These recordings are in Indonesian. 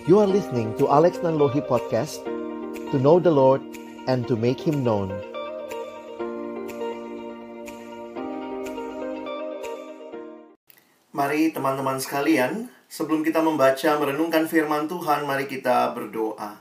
You are listening to Alex Nanlohi Podcast, to know the Lord and to make Him known. Mari teman-teman sekalian, sebelum kita membaca merenungkan firman Tuhan, mari kita berdoa.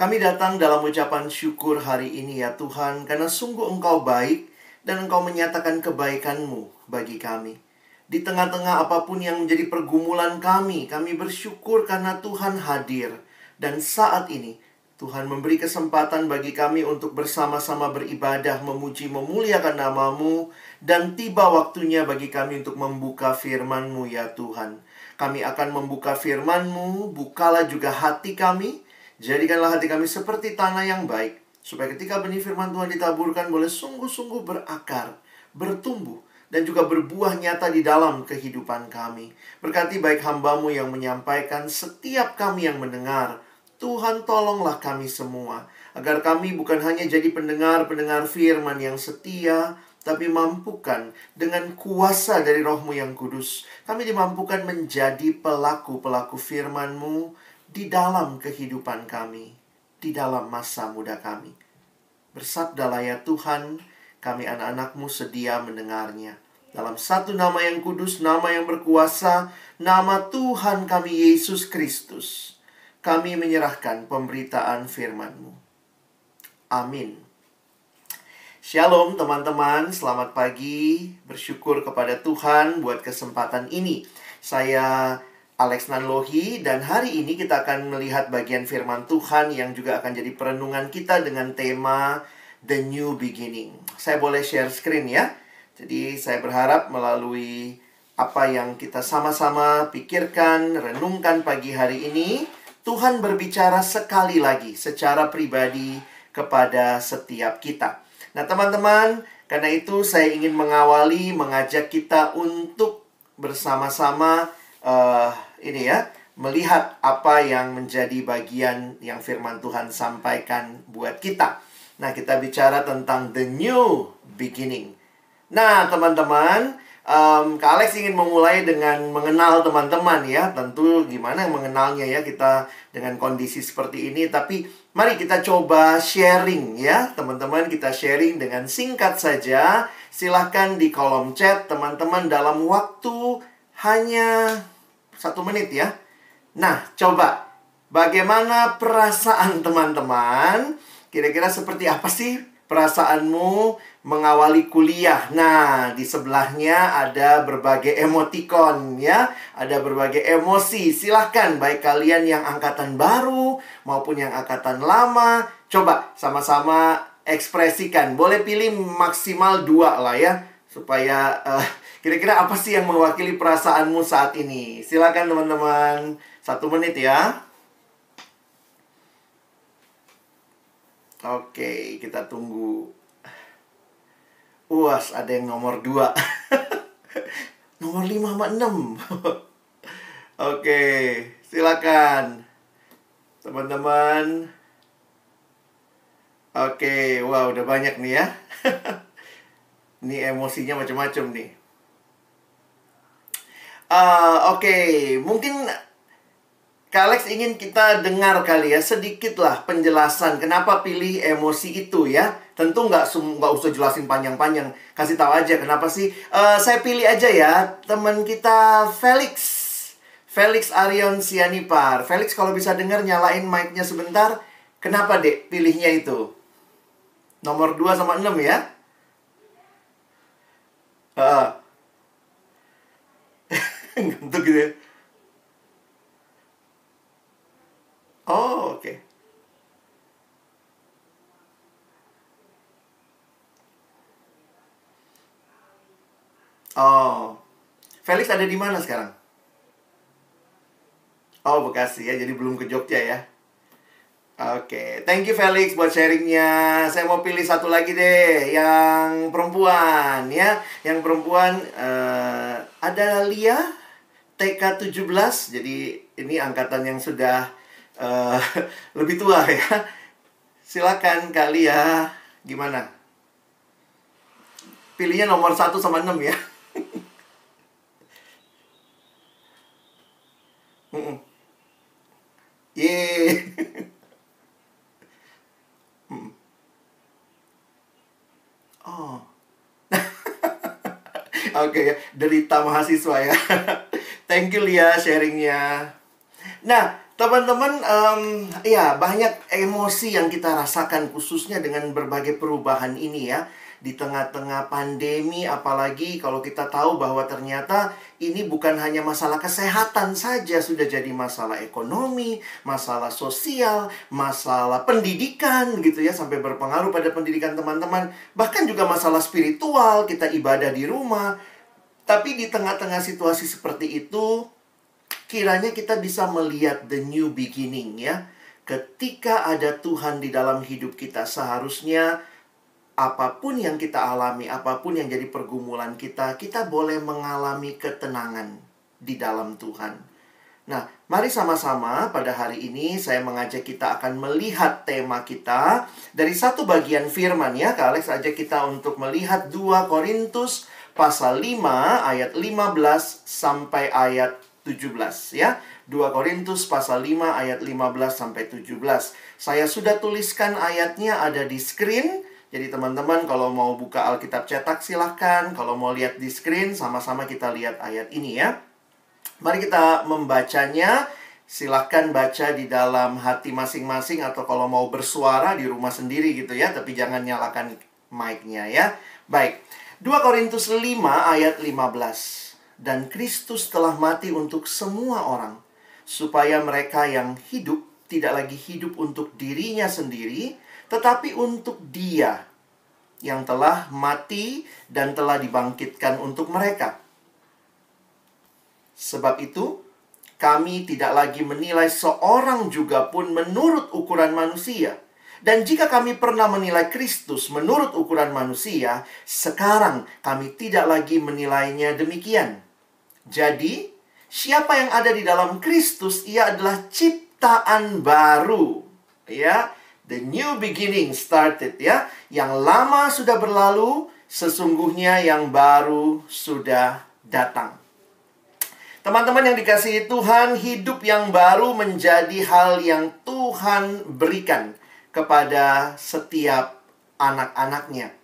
Kami datang dalam ucapan syukur hari ini ya Tuhan, karena sungguh Engkau baik dan Engkau menyatakan kebaikan-Mu bagi kami. Di tengah-tengah apapun yang menjadi pergumulan kami bersyukur karena Tuhan hadir. Dan saat ini, Tuhan memberi kesempatan bagi kami untuk bersama-sama beribadah, memuji, memuliakan nama-Mu. Dan tiba waktunya bagi kami untuk membuka firman-Mu ya Tuhan. Kami akan membuka firman-Mu, bukalah juga hati kami. Jadikanlah hati kami seperti tanah yang baik. Supaya ketika benih firman Tuhan ditaburkan boleh sungguh-sungguh berakar, bertumbuh. Dan juga berbuah nyata di dalam kehidupan kami. Berkati baik hamba-Mu yang menyampaikan, setiap kami yang mendengar. Tuhan tolonglah kami semua. Agar kami bukan hanya jadi pendengar-pendengar firman yang setia, tapi mampukan dengan kuasa dari Roh-Mu yang kudus. Kami dimampukan menjadi pelaku-pelaku firman-Mu di dalam kehidupan kami. Di dalam masa muda kami. Bersabdalah ya Tuhan, kami anak-anak-Mu sedia mendengarnya. Dalam satu nama yang kudus, nama yang berkuasa, nama Tuhan kami Yesus Kristus, kami menyerahkan pemberitaan firman-Mu. Amin. Shalom teman-teman, selamat pagi. Bersyukur kepada Tuhan buat kesempatan ini. Saya Alex Nanlohi, dan hari ini kita akan melihat bagian firman Tuhan yang juga akan jadi perenungan kita dengan tema The New Beginning. Saya boleh share screen ya. Jadi saya berharap melalui apa yang kita sama-sama pikirkan, renungkan pagi hari ini, Tuhan berbicara sekali lagi secara pribadi kepada setiap kita. Nah teman-teman, karena itu saya ingin mengajak kita untuk bersama-sama melihat apa yang menjadi bagian yang firman Tuhan sampaikan buat kita. Nah, kita bicara tentang the new beginning. Nah, teman-teman, Kak Alex ingin memulai dengan mengenal teman-teman ya. Tentu gimana mengenalnya ya, kita dengan kondisi seperti ini. Tapi mari kita coba sharing ya. Teman-teman, kita sharing dengan singkat saja. Silahkan di kolom chat, teman-teman, dalam waktu hanya 1 menit ya. Nah, coba bagaimana perasaan teman-teman? Kira-kira seperti apa sih perasaanmu mengawali kuliah? Nah, di sebelahnya ada berbagai emoticon ya. Ada berbagai emosi. Silahkan, baik kalian yang angkatan baru maupun yang angkatan lama. Coba sama-sama ekspresikan. Boleh pilih maksimal 2 lah ya. Supaya kira-kira apa sih yang mewakili perasaanmu saat ini? Silahkan teman-teman. 1 menit ya. Oke, kita tunggu. Uas, ada yang nomor 2. Nomor 5 sama 6. Oke, silakan teman-teman. Oke, wow, udah banyak nih ya. Ini emosinya macam-macam nih. Oke, mungkin Kak Alex ingin kita dengar kali ya sedikitlah penjelasan kenapa pilih emosi itu ya. Tentu nggak usah jelasin panjang-panjang. Kasih tahu aja kenapa sih. Saya pilih aja ya teman kita Felix. Felix Arion Sianipar. Felix kalau bisa dengar nyalain mic-nya sebentar. Kenapa dek pilihnya itu? Nomor 2 sama 6 ya. Ngantuk gitu ya. Oh, oke. Oh. Felix ada di mana sekarang? Oh, Bekasi ya. Jadi belum ke Jogja ya. Oke. Thank you Felix buat sharingnya. Saya mau pilih satu lagi deh. Yang perempuan ya. Yang perempuan ada Lia TK 17. Jadi ini angkatan yang sudah lebih tua ya. Silakan Kak Lia, gimana? Pilihnya nomor 1 sama 6 ya. Yeay. Oh. Oke ya, derita mahasiswa ya. Thank you Lia sharingnya. Nah, teman-teman, ya banyak emosi yang kita rasakan khususnya dengan berbagai perubahan ini ya. Di tengah-tengah pandemi, apalagi kalau kita tahu bahwa ternyata ini bukan hanya masalah kesehatan saja, sudah jadi masalah ekonomi, masalah sosial, masalah pendidikan gitu ya, sampai berpengaruh pada pendidikan teman-teman. Bahkan juga masalah spiritual, kita ibadah di rumah. Tapi di tengah-tengah situasi seperti itu, kiranya kita bisa melihat the new beginning ya. Ketika ada Tuhan di dalam hidup kita, seharusnya apapun yang kita alami, apapun yang jadi pergumulan kita, kita boleh mengalami ketenangan di dalam Tuhan. Nah, mari sama-sama pada hari ini saya mengajak kita akan melihat tema kita dari satu bagian firman ya. Kak Alex ajak kita untuk melihat 2 Korintus pasal 5 ayat 15 sampai ayat 17 ya. 2 Korintus pasal 5 ayat 15 sampai 17. Saya sudah tuliskan ayatnya ada di screen. Jadi teman-teman kalau mau buka Alkitab cetak silahkan. Kalau mau lihat di screen sama-sama kita lihat ayat ini ya. Mari kita membacanya. Silahkan baca di dalam hati masing-masing. Atau kalau mau bersuara di rumah sendiri gitu ya. Tapi jangan nyalakan mic-nya ya. Baik, 2 Korintus 5 ayat 15. Dan Kristus telah mati untuk semua orang, supaya mereka yang hidup tidak lagi hidup untuk dirinya sendiri, tetapi untuk Dia yang telah mati dan telah dibangkitkan untuk mereka. Sebab itu, kami tidak lagi menilai seorang juga pun menurut ukuran manusia. Dan jika kami pernah menilai Kristus menurut ukuran manusia, sekarang kami tidak lagi menilainya demikian. Jadi, siapa yang ada di dalam Kristus, ia adalah ciptaan baru. Ya, the new beginning started ya. Yang lama sudah berlalu, sesungguhnya yang baru sudah datang. Teman-teman yang dikasihi Tuhan, hidup yang baru menjadi hal yang Tuhan berikan kepada setiap anak-anaknya.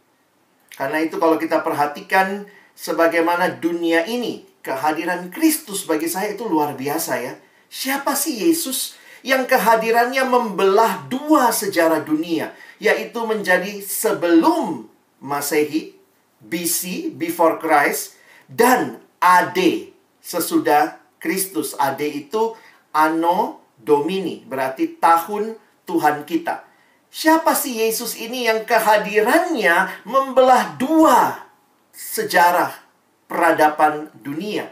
Karena itu kalau kita perhatikan sebagaimana dunia ini, kehadiran Kristus bagi saya itu luar biasa ya. Siapa sih Yesus yang kehadirannya membelah dua sejarah dunia, yaitu menjadi sebelum Masehi, BC, before Christ, dan AD, sesudah Kristus. AD itu Anno Domini, berarti tahun Tuhan kita. Siapa sih Yesus ini yang kehadirannya membelah dua sejarah peradaban dunia?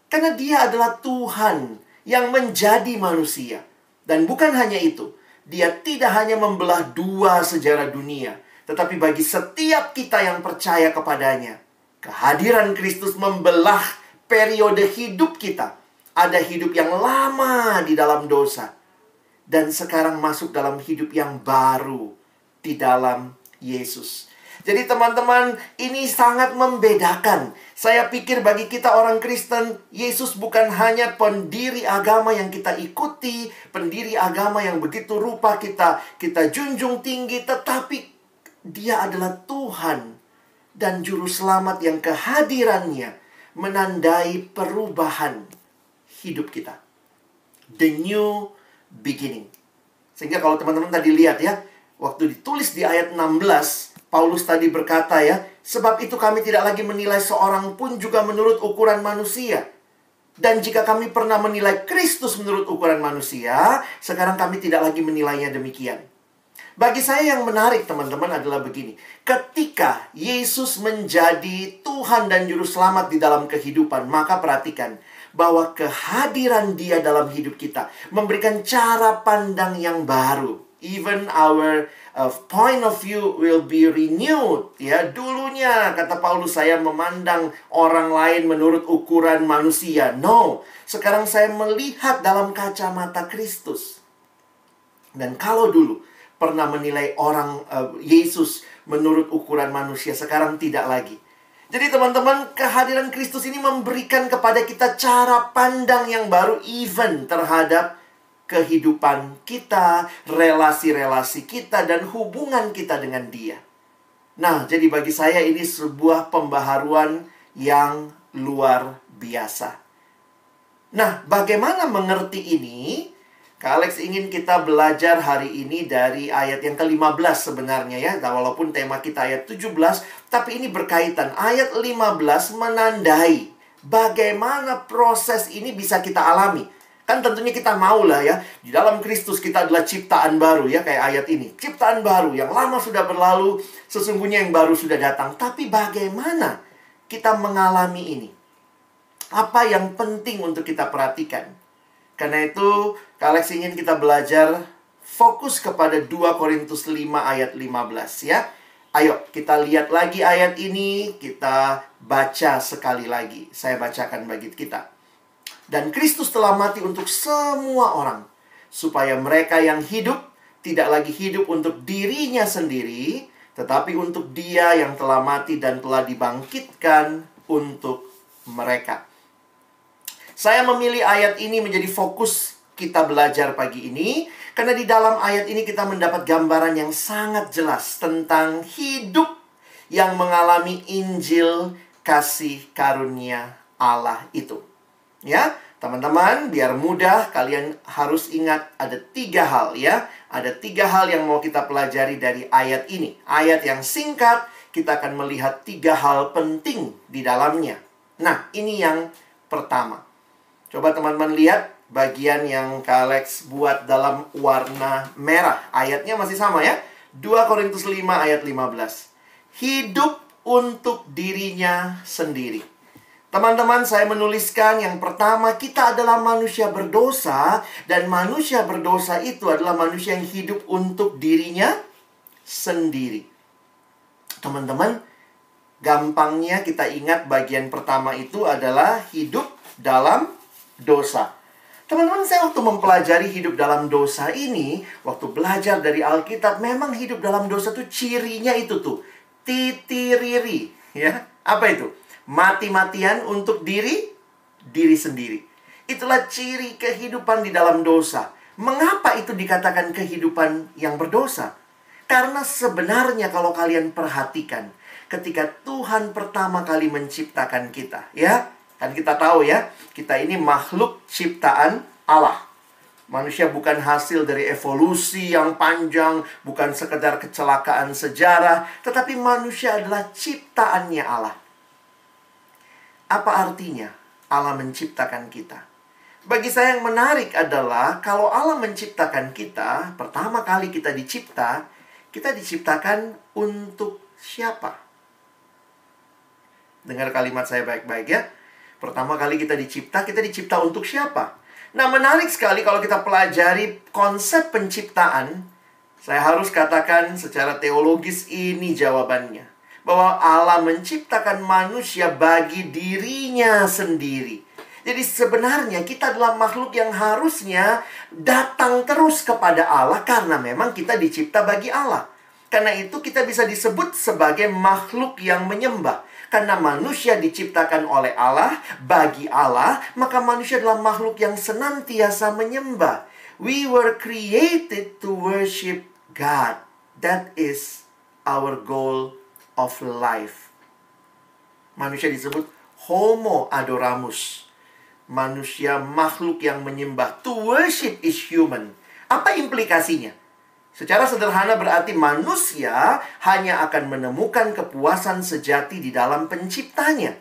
Karena Dia adalah Tuhan yang menjadi manusia. Dan bukan hanya itu, Dia tidak hanya membelah dua sejarah dunia, tetapi bagi setiap kita yang percaya kepadanya, kehadiran Kristus membelah periode hidup kita. Ada hidup yang lama di dalam dosa, dan sekarang masuk dalam hidup yang baru di dalam Yesus. Jadi teman-teman, ini sangat membedakan. Saya pikir bagi kita orang Kristen, Yesus bukan hanya pendiri agama yang kita ikuti, pendiri agama yang begitu rupa kita junjung tinggi, tetapi Dia adalah Tuhan dan Juru Selamat yang kehadirannya menandai perubahan hidup kita. The new beginning. Sehingga kalau teman-teman tadi lihat ya, waktu ditulis di ayat 16, Paulus tadi berkata ya, sebab itu kami tidak lagi menilai seorang pun juga menurut ukuran manusia. Dan jika kami pernah menilai Kristus menurut ukuran manusia, sekarang kami tidak lagi menilainya demikian. Bagi saya yang menarik teman-teman adalah begini. Ketika Yesus menjadi Tuhan dan Juru Selamat di dalam kehidupan, maka perhatikan bahwa kehadiran Dia dalam hidup kita memberikan cara pandang yang baru. Even our point of view will be renewed. Ya, dulunya kata Paulus saya memandang orang lain menurut ukuran manusia. No, sekarang saya melihat dalam kacamata Kristus. Dan kalau dulu pernah menilai orang Yesus menurut ukuran manusia, sekarang tidak lagi. Jadi teman-teman, kehadiran Kristus ini memberikan kepada kita cara pandang yang baru even terhadap kehidupan kita, relasi-relasi kita, dan hubungan kita dengan Dia. Nah, jadi bagi saya ini sebuah pembaharuan yang luar biasa. Nah, bagaimana mengerti ini? Kak Alex ingin kita belajar hari ini dari ayat yang ke-15 sebenarnya ya. Nah, walaupun tema kita ayat 17, tapi ini berkaitan. Ayat 15 menandai bagaimana proses ini bisa kita alami. Kan tentunya kita mau lah ya, di dalam Kristus kita adalah ciptaan baru ya, kayak ayat ini. Ciptaan baru, yang lama sudah berlalu, sesungguhnya yang baru sudah datang. Tapi bagaimana kita mengalami ini? Apa yang penting untuk kita perhatikan? Karena itu, Kak Alex ingin kita belajar fokus kepada 2 Korintus 5 ayat 15 ya. Ayo, kita lihat lagi ayat ini, kita baca sekali lagi. Saya bacakan bagi kita. Dan Kristus telah mati untuk semua orang, supaya mereka yang hidup tidak lagi hidup untuk dirinya sendiri, tetapi untuk Dia yang telah mati dan telah dibangkitkan untuk mereka. Saya memilih ayat ini menjadi fokus kita belajar pagi ini, karena di dalam ayat ini kita mendapat gambaran yang sangat jelas tentang hidup yang mengalami Injil kasih karunia Allah itu. Ya, teman-teman, biar mudah, kalian harus ingat ada 3 hal ya. Ada 3 hal yang mau kita pelajari dari ayat ini. Ayat yang singkat, kita akan melihat 3 hal penting di dalamnya. Nah, ini yang pertama. Coba teman-teman lihat bagian yang Kak Alex buat dalam warna merah. Ayatnya masih sama ya. 2 Korintus 5 ayat 15. Hidup untuk dirinya sendiri. Teman-teman, saya menuliskan yang pertama, kita adalah manusia berdosa. Dan manusia berdosa itu adalah manusia yang hidup untuk dirinya sendiri. Teman-teman, gampangnya kita ingat bagian pertama itu adalah hidup dalam dosa. Teman-teman, saya waktu mempelajari hidup dalam dosa ini, waktu belajar dari Alkitab, memang hidup dalam dosa itu cirinya itu tuh, titiriri. Ya, apa itu? Mati-matian untuk diri sendiri. Itulah ciri kehidupan di dalam dosa. Mengapa itu dikatakan kehidupan yang berdosa? Karena sebenarnya kalau kalian perhatikan, ketika Tuhan pertama kali menciptakan kita, ya, kan kita tahu ya, kita ini makhluk ciptaan Allah. Manusia bukan hasil dari evolusi yang panjang, bukan sekedar kecelakaan sejarah, tetapi manusia adalah ciptaannya Allah. Apa artinya Allah menciptakan kita? Bagi saya yang menarik adalah kalau Allah menciptakan kita, pertama kali kita diciptakan untuk siapa? Dengar kalimat saya baik-baik ya. Pertama kali kita dicipta untuk siapa? Nah, menarik sekali kalau kita pelajari konsep penciptaan. Saya harus katakan secara teologis ini jawabannya. Bahwa Allah menciptakan manusia bagi dirinya sendiri. Jadi sebenarnya kita adalah makhluk yang harusnya datang terus kepada Allah karena memang kita dicipta bagi Allah. Karena itu kita bisa disebut sebagai makhluk yang menyembah. Karena manusia diciptakan oleh Allah, bagi Allah, maka manusia adalah makhluk yang senantiasa menyembah. We were created to worship God. That is our goal of life. Manusia disebut Homo adoramus. Manusia makhluk yang menyembah. To worship is human. Apa implikasinya? Secara sederhana berarti manusia hanya akan menemukan kepuasan sejati di dalam penciptanya.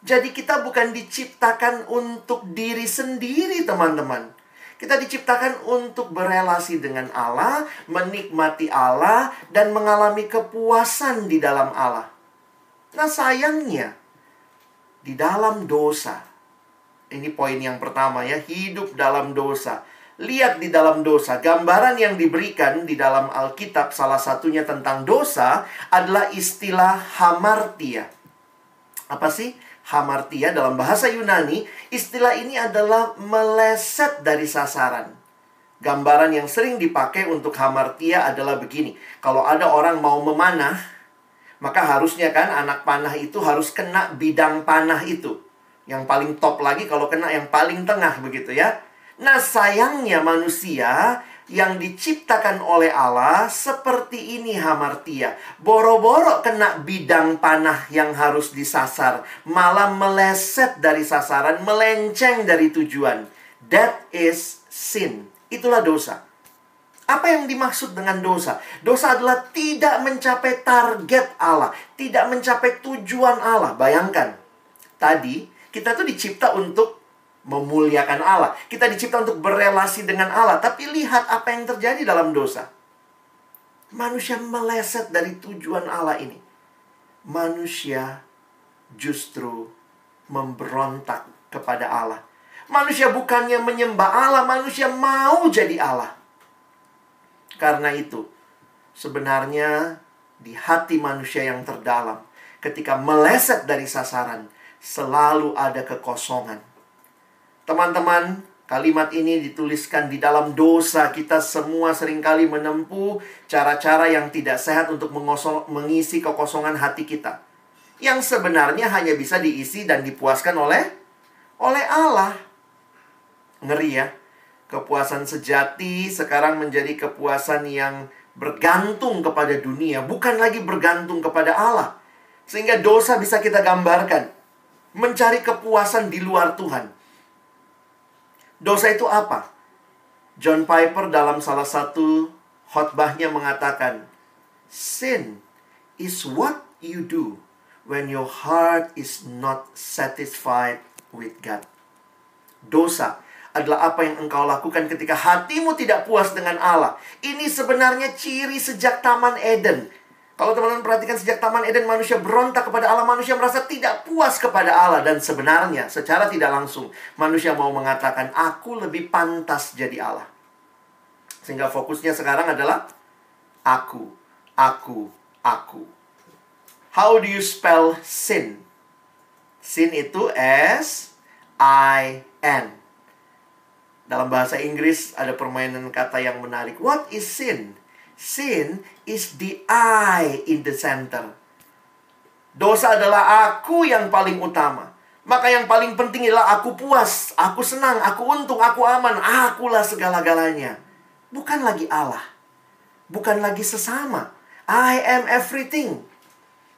Jadi kita bukan diciptakan untuk diri sendiri, teman-teman. Kita diciptakan untuk berelasi dengan Allah, menikmati Allah, dan mengalami kepuasan di dalam Allah. Nah, sayangnya, di dalam dosa, ini poin yang pertama ya, hidup dalam dosa. Lihat di dalam dosa, gambaran yang diberikan di dalam Alkitab, salah satunya tentang dosa, adalah istilah hamartia. Apa sih? Hamartia dalam bahasa Yunani, istilah ini adalah meleset dari sasaran. Gambaran yang sering dipakai untuk hamartia adalah begini. Kalau ada orang mau memanah, maka harusnya kan anak panah itu harus kena bidang panah itu. Yang paling top lagi kalau kena yang paling tengah begitu ya. Nah, sayangnya manusia yang diciptakan oleh Allah seperti ini hamartia. Boro-boro kena bidang panah yang harus disasar, malah meleset dari sasaran, melenceng dari tujuan. That is sin. Itulah dosa. Apa yang dimaksud dengan dosa? Dosa adalah tidak mencapai target Allah, tidak mencapai tujuan Allah. Bayangkan, tadi kita tuh dicipta untuk memuliakan Allah. Kita dicipta untuk berelasi dengan Allah. Tapi lihat apa yang terjadi dalam dosa. Manusia meleset dari tujuan Allah ini. Manusia justru memberontak kepada Allah. Manusia bukannya menyembah Allah, manusia mau jadi Allah. Karena itu, sebenarnya di hati manusia yang terdalam, ketika meleset dari sasaran, selalu ada kekosongan. Teman-teman, kalimat ini dituliskan di dalam dosa. Kita semua seringkali menempuh cara-cara yang tidak sehat untuk mengisi kekosongan hati kita. Yang sebenarnya hanya bisa diisi dan dipuaskan oleh Allah. Ngeri ya. Kepuasan sejati sekarang menjadi kepuasan yang bergantung kepada dunia, bukan lagi bergantung kepada Allah. Sehingga dosa bisa kita gambarkan mencari kepuasan di luar Tuhan. Dosa itu apa? John Piper dalam salah satu khotbahnya mengatakan, sin is what you do when your heart is not satisfied with God. Dosa adalah apa yang engkau lakukan ketika hatimu tidak puas dengan Allah. Ini sebenarnya ciri sejak Taman Eden. Kalau teman-teman perhatikan, sejak Taman Eden manusia berontak kepada Allah. Manusia merasa tidak puas kepada Allah. Dan sebenarnya secara tidak langsung manusia mau mengatakan, aku lebih pantas jadi Allah. Sehingga fokusnya sekarang adalah aku. How do you spell sin? Sin itu S-I-N. Dalam bahasa Inggris ada permainan kata yang menarik. What is sin? Sin is the I in the center. Dosa adalah aku yang paling utama. Maka yang paling penting adalah aku puas, aku senang, aku untung, aku aman. Akulah segala-galanya. Bukan lagi Allah. Bukan lagi sesama. I am everything.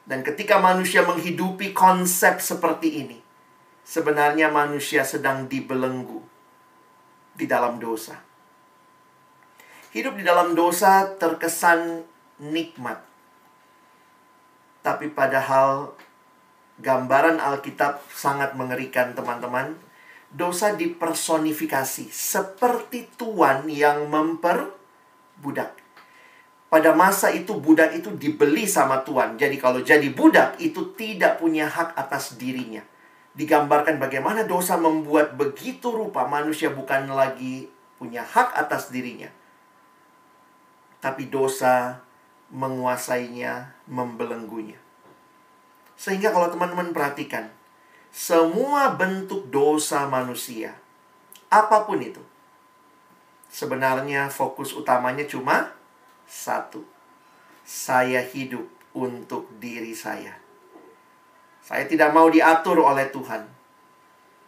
Dan ketika manusia menghidupi konsep seperti ini, sebenarnya manusia sedang dibelenggu di dalam dosa. Hidup di dalam dosa terkesan nikmat. Tapi padahal gambaran Alkitab sangat mengerikan, teman-teman. Dosa dipersonifikasi seperti tuan yang memperbudak. Pada masa itu budak itu dibeli sama tuan. Jadi kalau jadi budak itu tidak punya hak atas dirinya. Digambarkan bagaimana dosa membuat begitu rupa manusia bukan lagi punya hak atas dirinya. Tapi dosa menguasainya, membelenggunya. Sehingga kalau teman-teman perhatikan, semua bentuk dosa manusia, apapun itu, sebenarnya fokus utamanya cuma satu. Saya hidup untuk diri saya. Saya tidak mau diatur oleh Tuhan.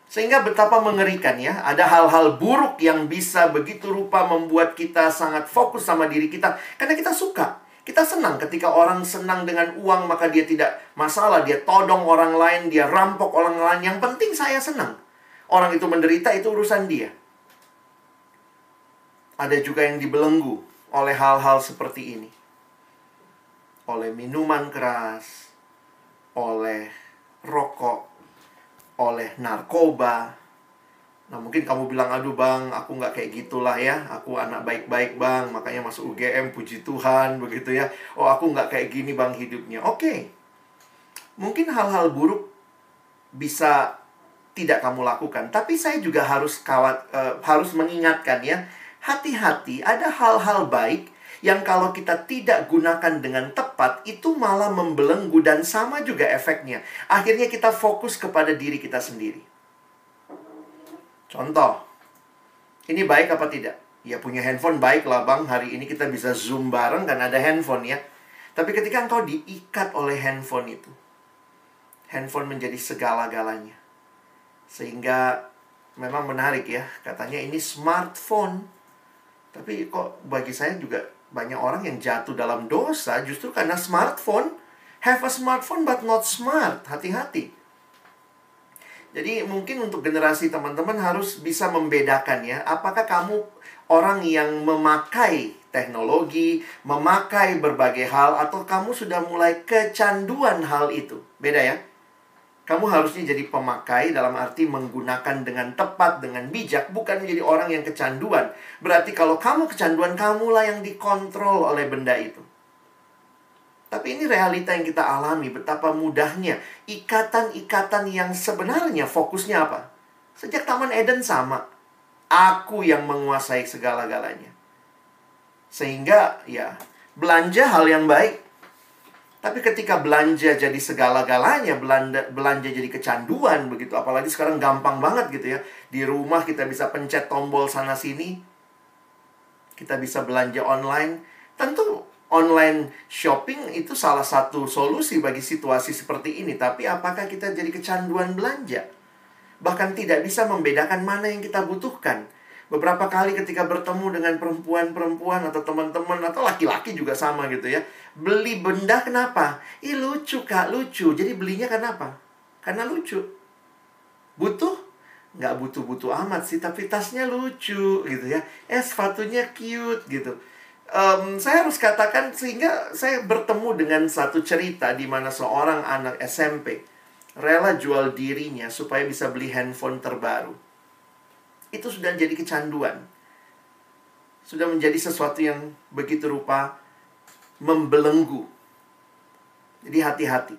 Sehingga betapa mengerikan ya. Ada hal-hal buruk yang bisa begitu rupa membuat kita sangat fokus sama diri kita. Karena kita suka. Kita senang ketika orang senang dengan uang, maka dia tidak masalah. Dia todong orang lain, dia rampok orang lain. Yang penting saya senang. Orang itu menderita, itu urusan dia. Ada juga yang dibelenggu oleh hal-hal seperti ini. Oleh minuman keras, oleh rokok, oleh narkoba. Nah mungkin kamu bilang, aduh bang, aku nggak kayak gitulah ya. Aku anak baik-baik bang, makanya masuk UGM, puji Tuhan, begitu ya. Oh aku nggak kayak gini bang hidupnya. Oke. Mungkin hal-hal buruk bisa tidak kamu lakukan. Tapi saya juga harus mengingatkan ya. Hati-hati, ada hal-hal baik yang kalau kita tidak gunakan dengan tepat, itu malah membelenggu dan sama juga efeknya. Akhirnya kita fokus kepada diri kita sendiri. Contoh, ini baik apa tidak? Ya punya handphone baik lah bang, hari ini kita bisa Zoom bareng kan ada handphone ya. Tapi ketika engkau diikat oleh handphone itu, handphone menjadi segala-galanya. Sehingga memang menarik ya. Katanya ini smartphone. Tapi kok bagi saya juga banyak orang yang jatuh dalam dosa justru karena smartphone. Have a smartphone but not smart. Hati-hati. Jadi mungkin untuk generasi teman-teman harus bisa membedakan ya. Apakah kamu orang yang memakai teknologi, memakai berbagai hal, atau kamu sudah mulai kecanduan hal itu. Beda ya. Kamu harusnya jadi pemakai dalam arti menggunakan dengan tepat, dengan bijak, bukan menjadi orang yang kecanduan. Berarti kalau kamu kecanduan, kamulah yang dikontrol oleh benda itu. Tapi ini realita yang kita alami, betapa mudahnya ikatan-ikatan yang sebenarnya fokusnya apa? Sejak Taman Eden sama. Aku yang menguasai segala-galanya. Sehingga ya, belanja hal yang baik. Tapi ketika belanja jadi segala-galanya, belanja jadi kecanduan begitu. Apalagi sekarang gampang banget gitu ya. Di rumah kita bisa pencet tombol sana-sini. Kita bisa belanja online. Tentu online shopping itu salah satu solusi bagi situasi seperti ini. Tapi apakah kita jadi kecanduan belanja? Bahkan tidak bisa membedakan mana yang kita butuhkan. Beberapa kali ketika bertemu dengan perempuan-perempuan atau teman-teman atau laki-laki juga sama gitu ya. Beli benda kenapa? Ih lucu kak, lucu. Jadi belinya kenapa? Karena lucu. Butuh? Nggak butuh-butuh amat sih, tapi tasnya lucu gitu ya. Sepatunya cute gitu. Saya harus katakan sehingga saya bertemu dengan satu cerita di mana seorang anak SMP rela jual dirinya supaya bisa beli handphone terbaru. Itu sudah jadi kecanduan. Sudah menjadi sesuatu yang begitu rupa membelenggu. Jadi hati-hati.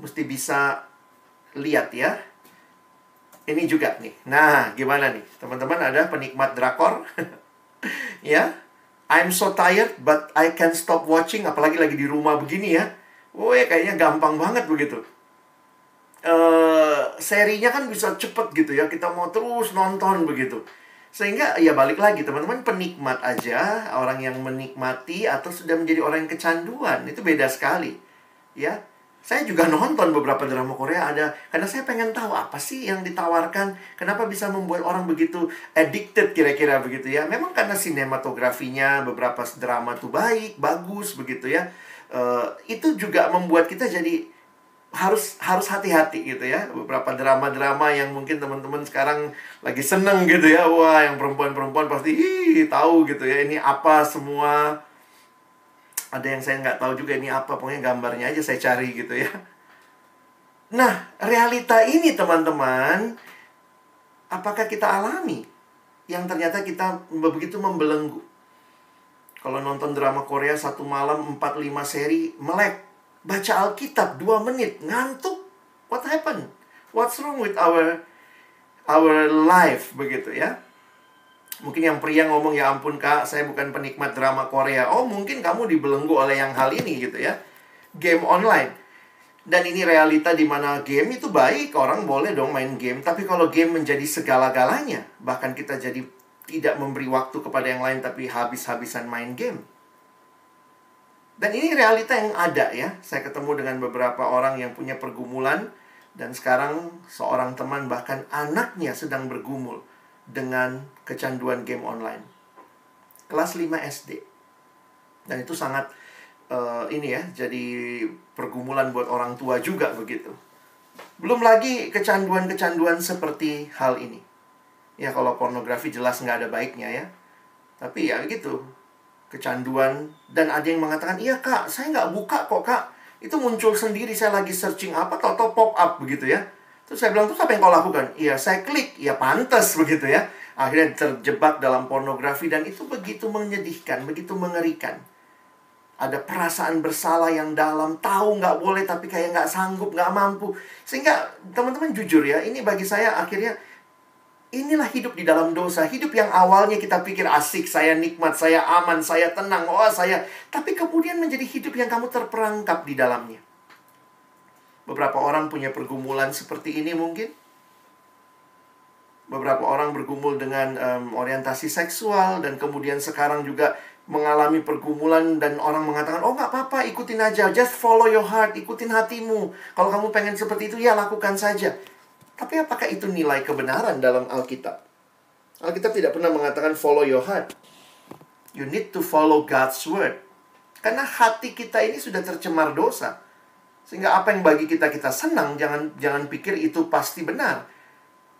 Mesti bisa lihat ya. Ini juga nih. Nah, gimana nih? Teman-teman ada penikmat drakor? Ya. I'm so tired but I can't stop watching. Apalagi lagi di rumah begini ya. Woi, kayaknya gampang banget begitu. Serinya kan bisa cepet gitu ya. Kita mau terus nonton begitu. Sehingga ya balik lagi teman-teman, penikmat aja, orang yang menikmati atau sudah menjadi orang yang kecanduan, itu beda sekali. Ya. Saya juga nonton beberapa drama Korea ada karena saya pengen tahu apa sih yang ditawarkan, kenapa bisa membuat orang begitu addicted kira-kira begitu ya. Memang karena sinematografinya beberapa drama tuh baik, bagus begitu ya. Itu juga membuat kita jadi harus hati-hati gitu ya. Beberapa drama-drama yang mungkin teman-teman sekarang lagi seneng gitu ya. Wah, yang perempuan-perempuan pasti tahu gitu ya. Ini apa semua. Ada yang saya nggak tahu juga ini apa. Pokoknya gambarnya aja saya cari gitu ya. Nah, realita ini teman-teman, apakah kita alami? Yang ternyata kita begitu membelenggu. Kalau nonton drama Korea satu malam 4-5 seri, melek. Baca Alkitab 2 menit, ngantuk. What happened? What's wrong with our life begitu ya? Mungkin yang pria ngomong, ya ampun kak, saya bukan penikmat drama Korea. Oh, mungkin kamu dibelenggu oleh yang hal ini gitu ya. Game online. Dan ini realita di mana game itu baik, orang boleh dong main game. Tapi kalau game menjadi segala-galanya, bahkan kita jadi tidak memberi waktu kepada yang lain, tapi habis-habisan main game. Dan ini realita yang ada ya. Saya ketemu dengan beberapa orang yang punya pergumulan. Dan sekarang seorang teman bahkan anaknya sedang bergumul dengan kecanduan game online. Kelas 5 SD. Dan itu sangat ini ya, jadi pergumulan buat orang tua juga begitu. Belum lagi kecanduan-kecanduan seperti hal ini. Ya kalau pornografi jelas nggak ada baiknya ya. Tapi ya gitu, kecanduan. Dan ada yang mengatakan, iya kak, saya nggak buka kok kak. Itu muncul sendiri, saya lagi searching apa, tau-tau pop up begitu ya. Terus saya bilang, terus apa yang kau lakukan? Iya, saya klik. Ya pantas begitu ya. Akhirnya terjebak dalam pornografi. Dan itu begitu menyedihkan, begitu mengerikan. Ada perasaan bersalah yang dalam. Tahu nggak boleh, tapi kayak nggak sanggup, nggak mampu. Sehingga teman-teman jujur ya, ini bagi saya akhirnya, inilah hidup di dalam dosa. Hidup yang awalnya kita pikir asik, saya nikmat, saya aman, saya tenang. Oh saya. Tapi kemudian menjadi hidup yang kamu terperangkap di dalamnya. Beberapa orang punya pergumulan seperti ini mungkin. Beberapa orang bergumul dengan orientasi seksual. Dan kemudian sekarang juga mengalami pergumulan. Dan orang mengatakan, oh nggak apa-apa, ikutin aja. Just follow your heart, ikutin hatimu. Kalau kamu pengen seperti itu, ya lakukan saja. Tapi apakah itu nilai kebenaran dalam Alkitab? Alkitab tidak pernah mengatakan follow your heart. You need to follow God's word. Karena hati kita ini sudah tercemar dosa. Sehingga apa yang bagi kita senang, jangan pikir itu pasti benar.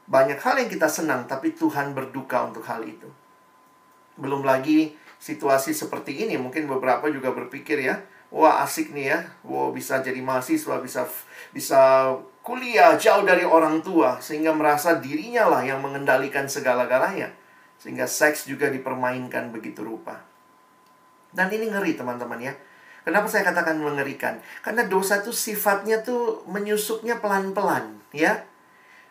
Banyak hal yang kita senang, tapi Tuhan berduka untuk hal itu. Belum lagi situasi seperti ini, mungkin beberapa juga berpikir ya, wah asik nih ya, wah bisa jadi mahasiswa, bisa kuliah jauh dari orang tua, sehingga merasa dirinya lah yang mengendalikan segala-galanya. Sehingga seks juga dipermainkan begitu rupa. Dan ini ngeri teman-teman ya. Kenapa saya katakan mengerikan? Karena dosa itu sifatnya tuh menyusupnya pelan-pelan ya.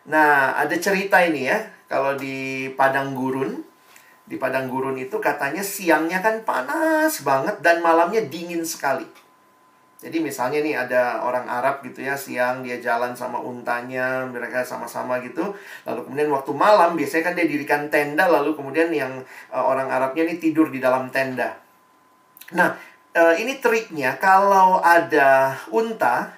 Nah, ada cerita ini ya. Kalau di padang gurun, itu katanya siangnya kan panas banget dan malamnya dingin sekali. Jadi misalnya nih ada orang Arab gitu ya, siang dia jalan sama untanya, mereka sama-sama gitu. Lalu kemudian waktu malam biasanya kan dia dirikan tenda, lalu kemudian yang orang Arabnya ini tidur di dalam tenda. Nah, ini triknya kalau ada unta,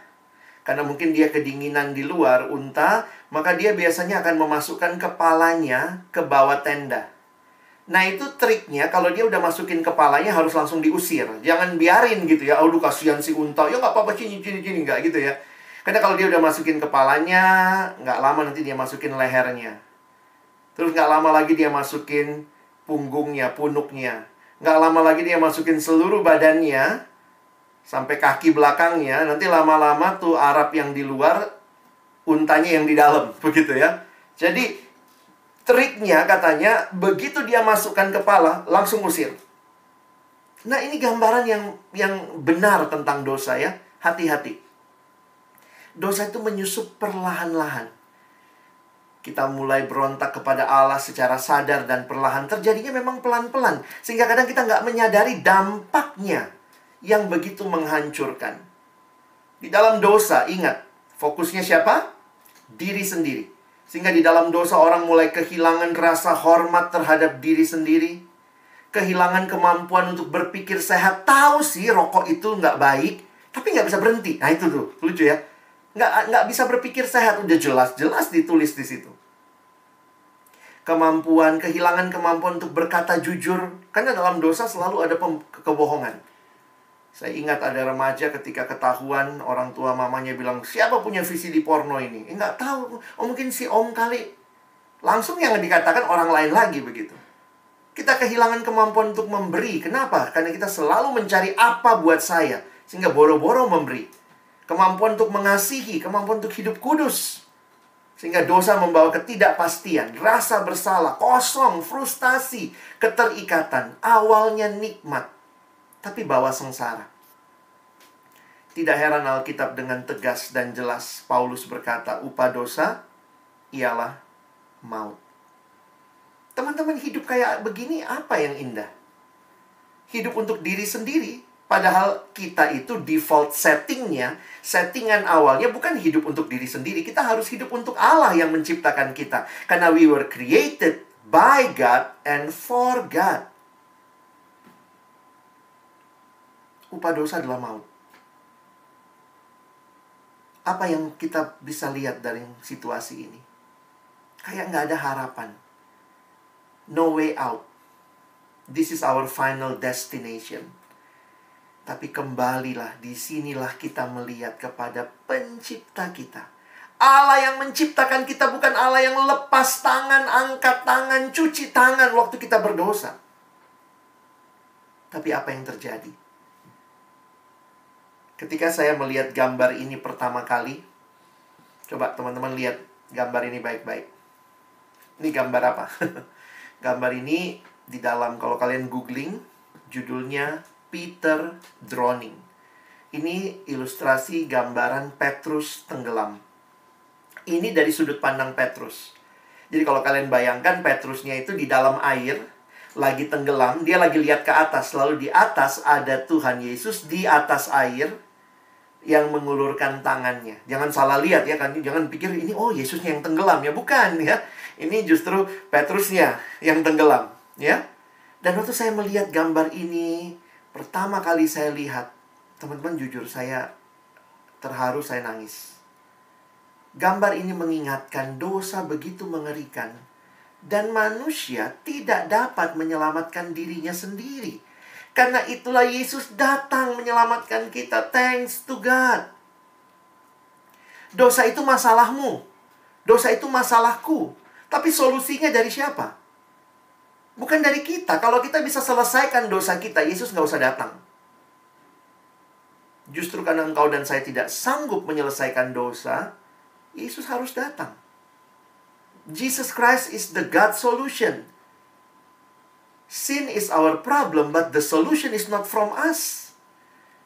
karena mungkin dia kedinginan di luar unta, maka dia biasanya akan memasukkan kepalanya ke bawah tenda. Nah, itu triknya, kalau dia udah masukin kepalanya harus langsung diusir. Jangan biarin gitu ya, aduh kasihan si unta, ya nggak apa-apa, cini, nggak gitu ya. Karena kalau dia udah masukin kepalanya, nggak lama nanti dia masukin lehernya. Terus nggak lama lagi dia masukin punggungnya, punuknya. Nggak lama lagi dia masukin seluruh badannya, sampai kaki belakangnya. Nanti lama-lama tuh Arab yang di luar, untanya yang di dalam, begitu ya. Jadi triknya katanya, begitu dia masukkan kepala, langsung usir. Nah, ini gambaran yang benar tentang dosa ya. Hati-hati. Dosa itu menyusup perlahan-lahan. Kita mulai berontak kepada Allah secara sadar dan perlahan. Terjadinya memang pelan-pelan. Sehingga kadang kita nggak menyadari dampaknya yang begitu menghancurkan. Di dalam dosa, ingat, fokusnya siapa? Diri sendiri. Sehingga di dalam dosa orang mulai kehilangan rasa hormat terhadap diri sendiri. Kehilangan kemampuan untuk berpikir sehat. Tahu sih rokok itu nggak baik, tapi nggak bisa berhenti. Nah itu tuh, lucu ya. Nggak bisa berpikir sehat, udah jelas-jelas ditulis di situ. Kehilangan kemampuan untuk berkata jujur. Karena dalam dosa selalu ada kebohongan. Saya ingat ada remaja ketika ketahuan orang tua mamanya bilang, siapa punya VCD porno ini? Nggak tahu, mungkin si om kali. Langsung yang dikatakan orang lain lagi begitu. Kita kehilangan kemampuan untuk memberi. Kenapa? Karena kita selalu mencari apa buat saya. Sehingga boro-boro memberi. Kemampuan untuk mengasihi, kemampuan untuk hidup kudus. Sehingga dosa membawa ketidakpastian, rasa bersalah, kosong, frustasi, keterikatan. Awalnya nikmat, tapi bawa sengsara. Tidak heran Alkitab dengan tegas dan jelas Paulus berkata, upah dosa ialah maut. Teman-teman, hidup kayak begini apa yang indah? Hidup untuk diri sendiri. Padahal kita itu default settingan awalnya bukan hidup untuk diri sendiri. Kita harus hidup untuk Allah yang menciptakan kita. Karena we were created by God and for God. Upah dosa adalah maut. Apa yang kita bisa lihat dari situasi ini? Kayak nggak ada harapan. No way out. This is our final destination. Tapi kembalilah, disinilah kita melihat kepada pencipta kita. Allah yang menciptakan kita bukan Allah yang lepas tangan, angkat tangan, cuci tangan waktu kita berdosa. Tapi apa yang terjadi? Ketika saya melihat gambar ini pertama kali, coba teman-teman lihat gambar ini baik-baik. Ini gambar apa? Gambar ini di dalam, kalau kalian googling, judulnya Peter Drowning. Ini ilustrasi gambaran Petrus tenggelam. Ini dari sudut pandang Petrus. Jadi kalau kalian bayangkan Petrusnya itu di dalam air, lagi tenggelam, dia lagi lihat ke atas. Lalu di atas ada Tuhan Yesus di atas air yang mengulurkan tangannya. Jangan salah lihat ya kan, jangan pikir ini oh Yesusnya yang tenggelam ya, bukan ya. Ini justru Petrusnya yang tenggelam ya. Dan waktu saya melihat gambar ini, pertama kali saya lihat, teman-teman jujur saya terharu, saya nangis. Gambar ini mengingatkan dosa begitu mengerikan. Dan manusia tidak dapat menyelamatkan dirinya sendiri. Karena itulah Yesus datang menyelamatkan kita. Thanks to God. Dosa itu masalahmu. Dosa itu masalahku. Tapi solusinya dari siapa? Bukan dari kita. Kalau kita bisa selesaikan dosa kita, Yesus nggak usah datang. Justru karena engkau dan saya tidak sanggup menyelesaikan dosa, Yesus harus datang. Jesus Christ is the God solution. Sin is our problem, but the solution is not from us.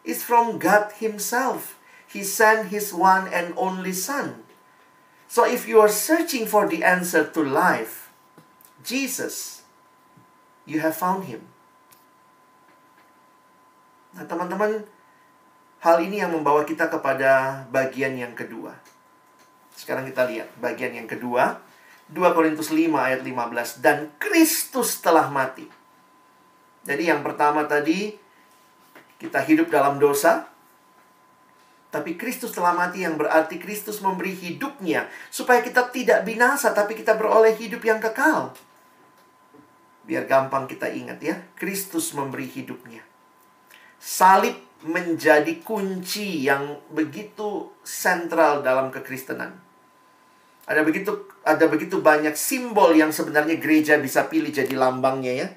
It's from God Himself. He sent His one and only Son. So if you are searching for the answer to life, Jesus, you have found Him. Nah, teman-teman, hal ini yang membawa kita kepada bagian yang kedua. Sekarang kita lihat bagian yang kedua. 2 Korintus 5 ayat 15. Dan Kristus telah mati. Jadi yang pertama tadi, kita hidup dalam dosa. Tapi Kristus telah mati, yang berarti Kristus memberi hidupnya. Supaya kita tidak binasa, tapi kita beroleh hidup yang kekal. Biar gampang kita ingat ya. Kristus memberi hidupnya. Salib menjadi kunci yang begitu sentral dalam kekristenan. Ada begitu banyak simbol yang sebenarnya gereja bisa pilih jadi lambangnya ya.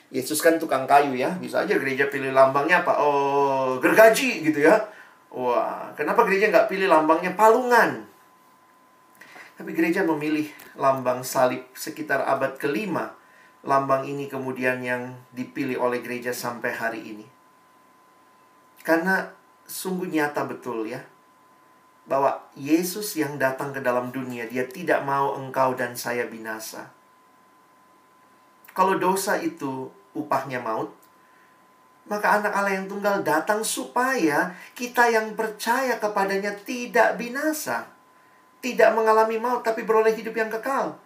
Yesus kan tukang kayu ya. Bisa aja gereja pilih lambangnya apa? Oh, gergaji gitu ya. Wah, kenapa gereja nggak pilih lambangnya palungan? Tapi gereja memilih lambang salib sekitar abad ke-5. Lambang ini kemudian yang dipilih oleh gereja sampai hari ini. Karena sungguh nyata betul ya, bahwa Yesus yang datang ke dalam dunia, Dia tidak mau engkau dan saya binasa. Kalau dosa itu upahnya maut, maka anak Allah yang tunggal datang supaya kita yang percaya kepadanya tidak binasa, tidak mengalami maut, tapi beroleh hidup yang kekal.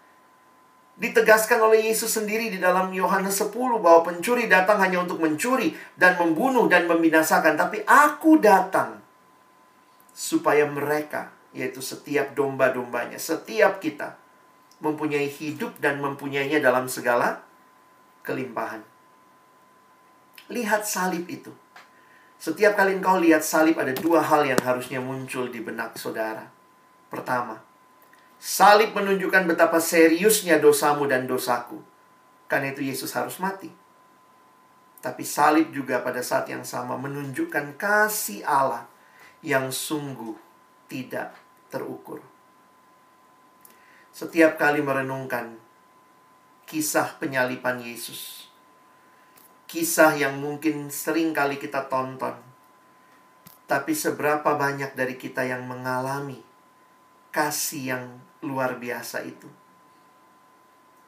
Ditegaskan oleh Yesus sendiri di dalam Yohanes 10 bahwa pencuri datang hanya untuk mencuri dan membunuh dan membinasakan. Tapi aku datang supaya mereka, yaitu setiap domba-dombanya, setiap kita, mempunyai hidup dan mempunyainya dalam segala kelimpahan. Lihat salib itu. Setiap kali engkau lihat salib, ada dua hal yang harusnya muncul di benak saudara. Pertama, salib menunjukkan betapa seriusnya dosamu dan dosaku. Karena itu Yesus harus mati. Tapi salib juga pada saat yang sama menunjukkan kasih Allah yang sungguh tidak terukur. Setiap kali merenungkan kisah penyaliban Yesus, kisah yang mungkin sering kali kita tonton, tapi seberapa banyak dari kita yang mengalami kasih yang luar biasa itu.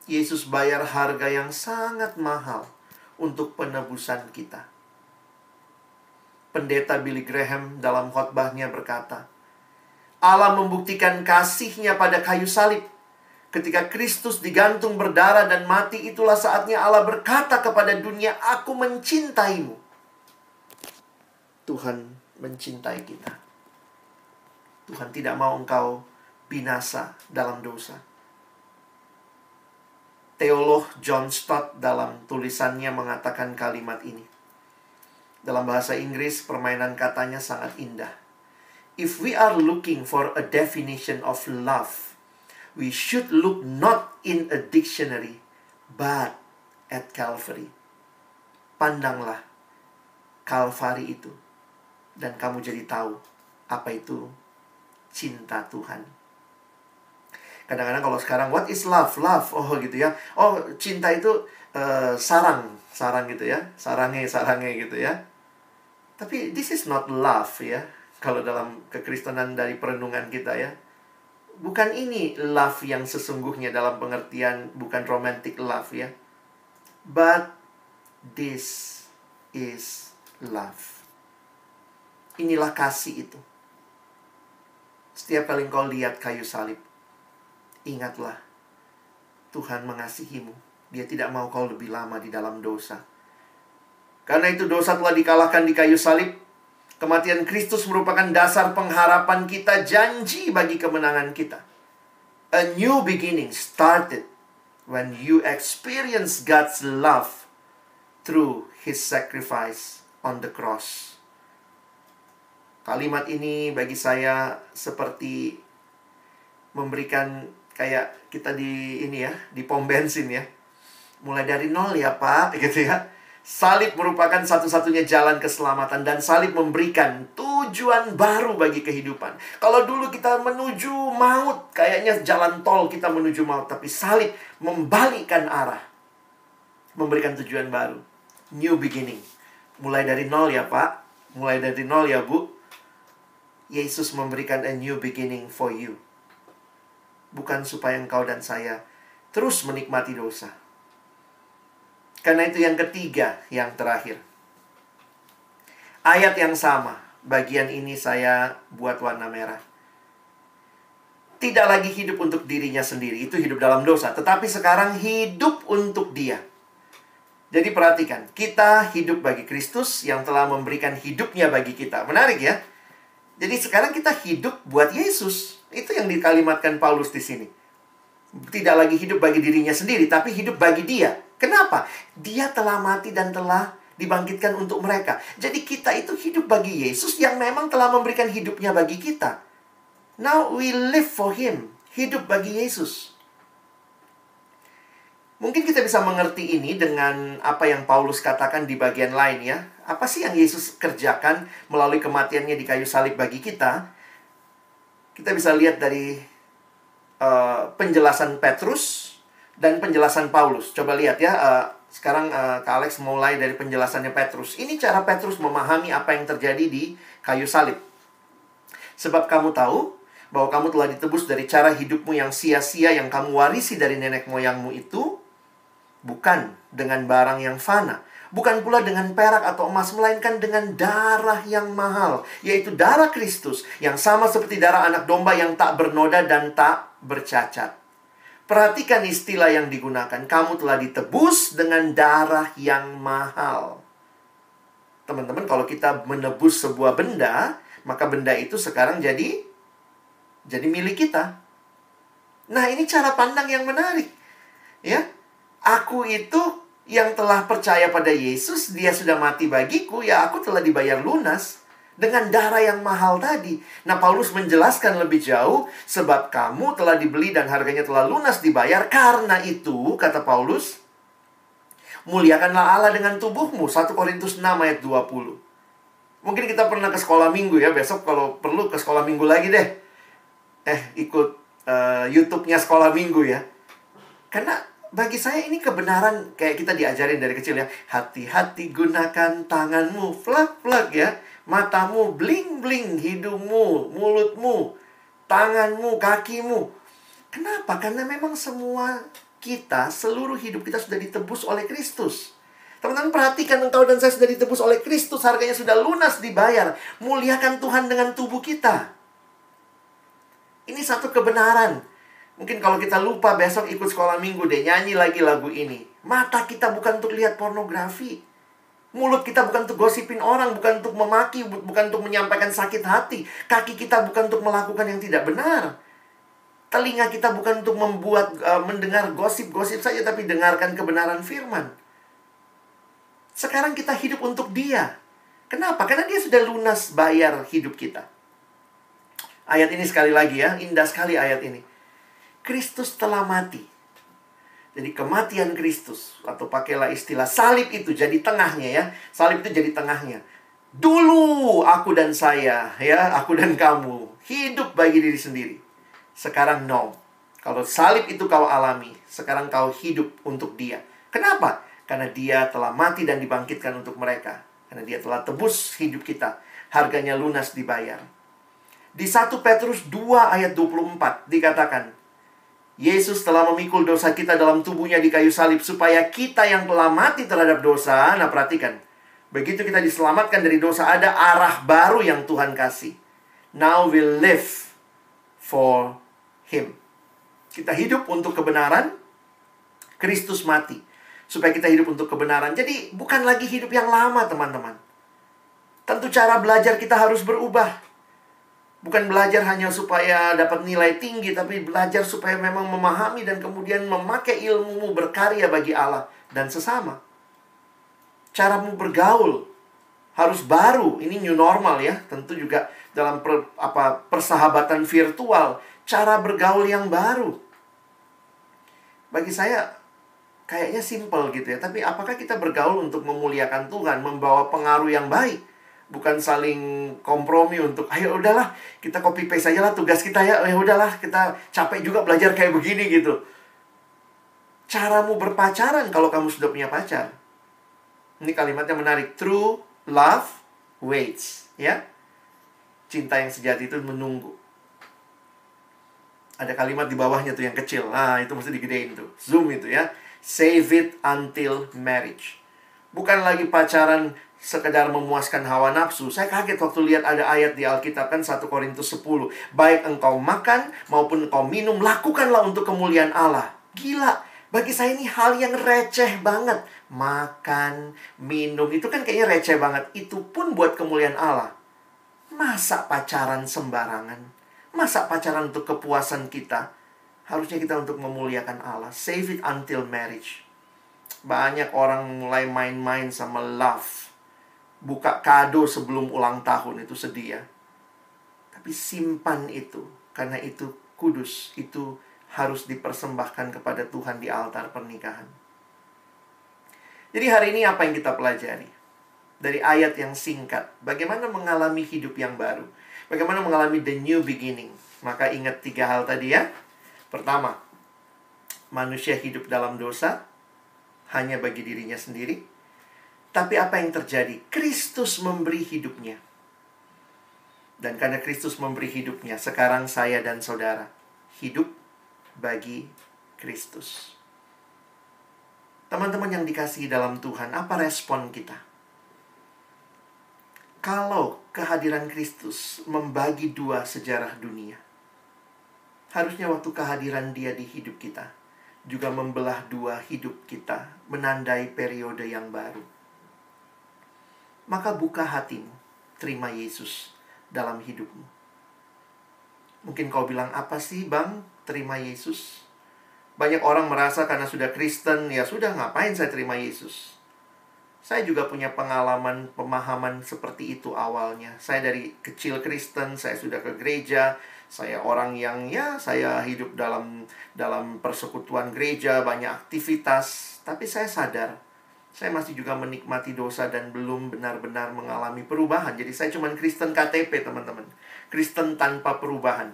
Yesus bayar harga yang sangat mahal untuk penebusan kita. Pendeta Billy Graham dalam khotbahnya berkata, Allah membuktikan kasih-Nya pada kayu salib. Ketika Kristus digantung berdarah dan mati, itulah saatnya Allah berkata kepada dunia, aku mencintaimu. Tuhan mencintai kita. Tuhan tidak mau engkau binasa dalam dosa. Teolog John Stott dalam tulisannya mengatakan kalimat ini. Dalam bahasa Inggris, permainan katanya sangat indah. If we are looking for a definition of love, we should look not in a dictionary, but at Calvary. Pandanglah Kalvari itu, dan kamu jadi tahu apa itu cinta Tuhan. Kadang-kadang kalau sekarang, what is love? Love, oh gitu ya. Oh, cinta itu sarang gitu ya. Sarange gitu ya. Tapi this is not love ya. Kalau dalam kekristenan dari perenungan kita ya. Bukan ini love yang sesungguhnya dalam pengertian bukan romantic love ya. But this is love. Inilah kasih itu. Setiap kali engkau lihat kayu salib, ingatlah, Tuhan mengasihimu. Dia tidak mau kau lebih lama di dalam dosa. Karena itu dosa telah dikalahkan di kayu salib. Kematian Kristus merupakan dasar pengharapan kita, janji bagi kemenangan kita. A new beginning started when you experience God's love through His sacrifice on the cross. Kalimat ini bagi saya seperti memberikan kayak kita di pom bensin ya. Mulai dari nol ya Pak, gitu ya. Salib merupakan satu-satunya jalan keselamatan, dan salib memberikan tujuan baru bagi kehidupan. Kalau dulu kita menuju maut, kayaknya jalan tol kita menuju maut, tapi salib membalikkan arah, memberikan tujuan baru. New beginning. Mulai dari nol ya Pak, mulai dari nol ya Bu. Yesus memberikan a new beginning for you. Bukan supaya engkau dan saya terus menikmati dosa. Karena itu yang ketiga, yang terakhir. Ayat yang sama, bagian ini saya buat warna merah. Tidak lagi hidup untuk dirinya sendiri, itu hidup dalam dosa. Tetapi sekarang hidup untuk Dia. Jadi perhatikan, kita hidup bagi Kristus yang telah memberikan hidupnya bagi kita. Menarik ya? Jadi sekarang kita hidup buat Yesus. Itu yang dikalimatkan Paulus di sini. Tidak lagi hidup bagi dirinya sendiri, tapi hidup bagi Dia. Kenapa? Dia telah mati dan telah dibangkitkan untuk mereka. Jadi kita itu hidup bagi Yesus yang memang telah memberikan hidupnya bagi kita. Now we live for Him. Hidup bagi Yesus. Mungkin kita bisa mengerti ini dengan apa yang Paulus katakan di bagian lain ya. Apa sih yang Yesus kerjakan melalui kematiannya di kayu salib bagi kita? Kita bisa lihat dari penjelasan Petrus dan penjelasan Paulus. Coba lihat ya. Sekarang Kak Alex mulai dari penjelasannya Petrus. Ini cara Petrus memahami apa yang terjadi di kayu salib. Sebab kamu tahu bahwa kamu telah ditebus dari cara hidupmu yang sia-sia yang kamu warisi dari nenek moyangmu itu, bukan dengan barang yang fana, bukan pula dengan perak atau emas, melainkan dengan darah yang mahal, yaitu darah Kristus, yang sama seperti darah anak domba yang tak bernoda dan tak bercacat. Perhatikan istilah yang digunakan. Kamu telah ditebus dengan darah yang mahal. Teman-teman, kalau kita menebus sebuah benda, maka benda itu sekarang jadi milik kita. Nah, ini cara pandang yang menarik. Ya, aku itu yang telah percaya pada Yesus, Dia sudah mati bagiku, ya aku telah dibayar lunas dengan darah yang mahal tadi. Nah, Paulus menjelaskan lebih jauh, sebab kamu telah dibeli dan harganya telah lunas dibayar. Karena itu, kata Paulus, muliakanlah Allah dengan tubuhmu. 1 Korintus 6 ayat 20. Mungkin kita pernah ke sekolah minggu ya. Besok kalau perlu ke sekolah minggu lagi deh. Ikut YouTube-nya sekolah minggu ya. Karena bagi saya ini kebenaran, kayak kita diajarin dari kecil ya. Hati-hati gunakan tanganmu, flak-flak ya. Matamu, bling-bling, hidungmu, mulutmu, tanganmu, kakimu. Kenapa? Karena memang semua kita, seluruh hidup kita sudah ditebus oleh Kristus. Teman-teman perhatikan, engkau dan saya sudah ditebus oleh Kristus. Harganya sudah lunas dibayar. Muliakan Tuhan dengan tubuh kita. Ini satu kebenaran. Mungkin kalau kita lupa, besok ikut sekolah minggu deh, nyanyi lagi lagu ini. Mata kita bukan untuk lihat pornografi. Mulut kita bukan untuk gosipin orang, bukan untuk memaki, bukan untuk menyampaikan sakit hati. Kaki kita bukan untuk melakukan yang tidak benar. Telinga kita bukan untuk mendengar gosip-gosip saja, tapi dengarkan kebenaran firman. Sekarang kita hidup untuk Dia. Kenapa? Karena Dia sudah lunas bayar hidup kita. Ayat ini sekali lagi ya, indah sekali ayat ini. Kristus telah mati. Jadi kematian Kristus, atau pakailah istilah salib itu jadi tengahnya ya. Salib itu jadi tengahnya. Dulu aku dan saya, ya, aku dan kamu hidup bagi diri sendiri. Sekarang no. Kalau salib itu kau alami, sekarang kau hidup untuk Dia. Kenapa? Karena Dia telah mati dan dibangkitkan untuk mereka. Karena Dia telah tebus hidup kita. Harganya lunas dibayar. Di 1 Petrus 2 ayat 24 dikatakan, Yesus telah memikul dosa kita dalam tubuhnya di kayu salib, supaya kita yang telah mati terhadap dosa, nah perhatikan, begitu kita diselamatkan dari dosa, ada arah baru yang Tuhan kasih. Now we live for Him. Kita hidup untuk kebenaran. Kristus mati supaya kita hidup untuk kebenaran. Jadi bukan lagi hidup yang lama, teman-teman. Tentu cara belajar kita harus berubah. Bukan belajar hanya supaya dapat nilai tinggi, tapi belajar supaya memang memahami dan kemudian memakai ilmumu berkarya bagi Allah dan sesama. Caramu bergaul harus baru. Ini new normal ya. Tentu juga dalam persahabatan virtual, cara bergaul yang baru. Bagi saya kayaknya simple gitu ya. Tapi apakah kita bergaul untuk memuliakan Tuhan, membawa pengaruh yang baik? Bukan saling kompromi untuk, ayo udahlah, kita copy paste aja lah tugas kita ya. Ya udahlah, kita capek juga belajar kayak begini gitu. Caramu berpacaran kalau kamu sudah punya pacar. Ini kalimatnya menarik. True love waits, ya. Cinta yang sejati itu menunggu. Ada kalimat di bawahnya tuh yang kecil. Nah, itu mesti digedein tuh. Zoom itu ya. Save it until marriage. Bukan lagi pacaran sekedar memuaskan hawa nafsu. Saya kaget waktu lihat ada ayat di Alkitab kan 1 Korintus 10. Baik engkau makan maupun engkau minum, lakukanlah untuk kemuliaan Allah. Gila. Bagi saya ini hal yang receh banget. Makan, minum, itu kan kayaknya receh banget. Itu pun buat kemuliaan Allah. Masa pacaran sembarangan? Masa pacaran untuk kepuasan kita? Harusnya kita untuk memuliakan Allah. Save it until marriage. Banyak orang mulai main-main sama love. Buka kado sebelum ulang tahun, itu sedih ya. Tapi simpan itu. Karena itu kudus. Itu harus dipersembahkan kepada Tuhan di altar pernikahan. Jadi hari ini apa yang kita pelajari? Dari ayat yang singkat, bagaimana mengalami hidup yang baru? Bagaimana mengalami the new beginning? Maka ingat 3 hal tadi ya. Pertama, manusia hidup dalam dosa hanya bagi dirinya sendiri. Tapi apa yang terjadi? Kristus memberi hidupnya. Dan karena Kristus memberi hidupnya, sekarang saya dan saudara hidup bagi Kristus. Teman-teman yang dikasihi dalam Tuhan, apa respon kita? Kalau kehadiran Kristus membagi 2 sejarah dunia, harusnya waktu kehadiran Dia di hidup kita juga membelah 2 hidup kita, menandai periode yang baru. Maka buka hatimu, terima Yesus dalam hidupmu. Mungkin kau bilang, apa sih bang, terima Yesus? Banyak orang merasa karena sudah Kristen, ya sudah, ngapain saya terima Yesus? Saya juga punya pengalaman, pemahaman seperti itu awalnya. Saya dari kecil Kristen, saya sudah ke gereja. Saya orang yang, ya, saya hidup dalam persekutuan gereja, banyak aktivitas. Tapi saya sadar, saya masih juga menikmati dosa dan belum benar-benar mengalami perubahan. Jadi saya cuma Kristen KTP, teman-teman. Kristen tanpa perubahan.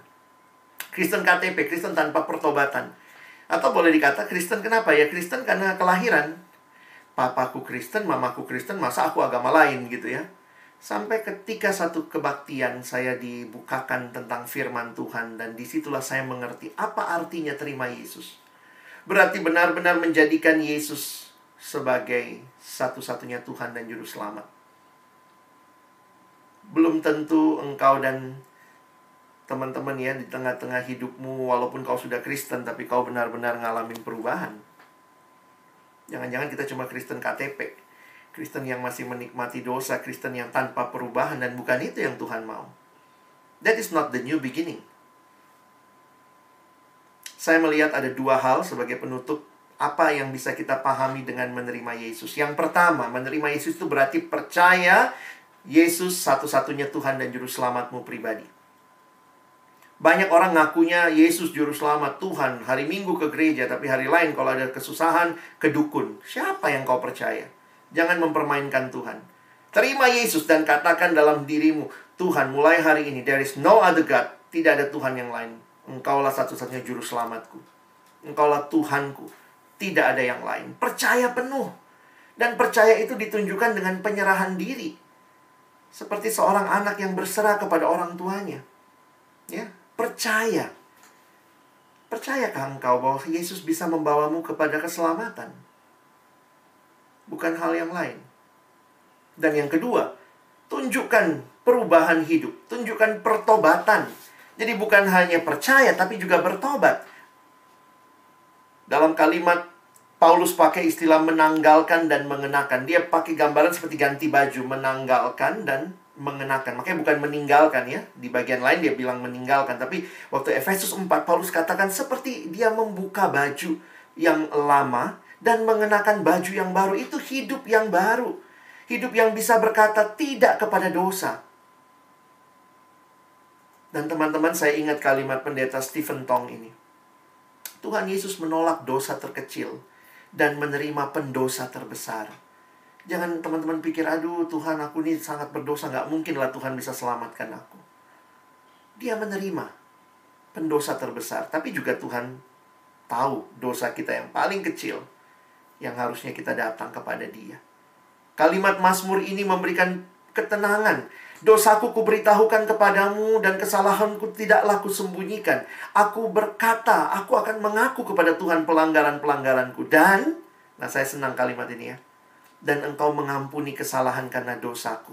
Kristen KTP, Kristen tanpa pertobatan. Atau boleh dikata Kristen kenapa? Ya Kristen karena kelahiran. Papaku Kristen, mamaku Kristen, masa aku agama lain gitu ya. Sampai ketika satu kebaktian saya dibukakan tentang firman Tuhan. Dan disitulah saya mengerti apa artinya terima Yesus. Berarti benar-benar menjadikan Yesus sebagai satu-satunya Tuhan dan Juru Selamat. Belum tentu engkau dan teman-teman ya di tengah-tengah hidupmu, walaupun kau sudah Kristen, tapi kau benar-benar ngalamin perubahan. Jangan-jangan kita cuma Kristen KTP, Kristen yang masih menikmati dosa, Kristen yang tanpa perubahan, dan bukan itu yang Tuhan mau. That is not the new beginning. Saya melihat ada 2 hal sebagai penutup apa yang bisa kita pahami dengan menerima Yesus. Yang pertama, menerima Yesus itu berarti percaya Yesus satu-satunya Tuhan dan Juru Selamatmu pribadi. Banyak orang ngakunya Yesus Juru Selamat, Tuhan, hari Minggu ke gereja, tapi hari lain kalau ada kesusahan, ke dukun. Siapa yang kau percaya? Jangan mempermainkan Tuhan. Terima Yesus dan katakan dalam dirimu, Tuhan, mulai hari ini, there is no other God. Tidak ada Tuhan yang lain. Engkaulah satu-satunya Juru Selamatku. Engkaulah Tuhanku. Tidak ada yang lain. Percaya penuh. Dan percaya itu ditunjukkan dengan penyerahan diri. Seperti seorang anak yang berserah kepada orang tuanya. Ya, percaya. Percayakah engkau bahwa Yesus bisa membawamu kepada keselamatan? Bukan hal yang lain. Dan yang kedua, tunjukkan perubahan hidup. Tunjukkan pertobatan. Jadi bukan hanya percaya, tapi juga bertobat. Dalam kalimat Paulus pakai istilah menanggalkan dan mengenakan. Dia pakai gambaran seperti ganti baju, menanggalkan dan mengenakan. Makanya bukan meninggalkan ya. Di bagian lain dia bilang meninggalkan. Tapi waktu Efesus 4, Paulus katakan seperti dia membuka baju yang lama dan mengenakan baju yang baru. Itu hidup yang baru. Hidup yang bisa berkata tidak kepada dosa. Dan teman-teman, saya ingat kalimat pendeta Stephen Tong ini. Tuhan Yesus menolak dosa terkecil dan menerima pendosa terbesar. Jangan teman-teman pikir, aduh Tuhan aku ini sangat berdosa, nggak mungkin lah Tuhan bisa selamatkan aku. Dia menerima pendosa terbesar. Tapi juga Tuhan tahu dosa kita yang paling kecil yang harusnya kita datang kepada Dia. Kalimat Mazmur ini memberikan ketenangan. Dosaku kuberitahukan kepadamu dan kesalahanku tidaklah kusembunyikan. Aku berkata, aku akan mengaku kepada Tuhan pelanggaran-pelanggaranku. Dan, nah saya senang kalimat ini ya. Dan engkau mengampuni kesalahan karena dosaku.